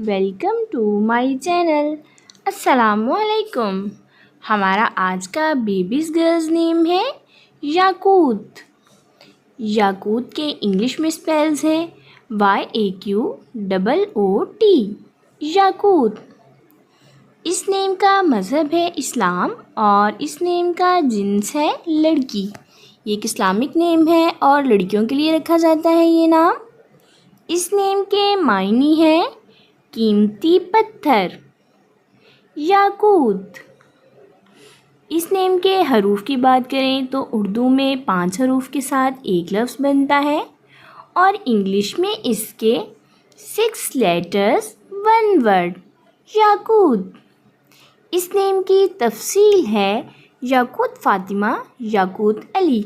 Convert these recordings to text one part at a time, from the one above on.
Welcome to my channel. السلام علیکم. ہمارا آج کا بیبیز گرلز نیم ہے یاقوت. یاقوت کے انگلش میں اسپیلز ہے YAQOOT. یاقوت. اس نیم کا مذہب ہے اسلام اور اس نیم کا جنس ہے لڑکی. یہ ایک اسلامک نیم ہے اور لڑکیوں کے لیے رکھا جاتا ہے یہ نام. اس نیم کے معنی ہے قیمتی پتھر. یاقوت. اس نیم کے حروف کی بات کریں تو اردو میں 5 حروف کے ساتھ ایک لفظ بنتا ہے اور انگلش میں اس کے 6 لیٹرز 1 ورڈ. یاقوت. اس نیم کی تفصیل ہے یاقوت فاطمہ، یاقوت علی.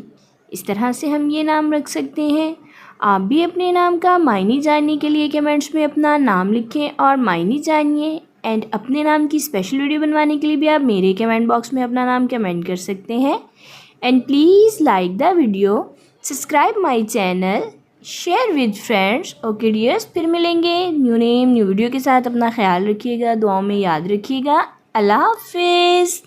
اس طرح سے ہم یہ نام رکھ سکتے ہیں. آپ بھی اپنے نام کا معنی جاننے کے لیے کمنٹس میں اپنا نام لکھیں اور معنی جانیے. اینڈ اپنے نام کی اسپیشل ویڈیو بنوانے کے لیے بھی آپ میرے کمنٹ باکس میں اپنا نام کمنٹ کر سکتے ہیں. And please like the video, subscribe my channel, share with friends. Okay dears, پھر ملیں گے نیو نیم نیو ویڈیو کے ساتھ. اپنا خیال رکھیے گا، دعاؤں میں یاد رکھیے گا. اللہ حافظ.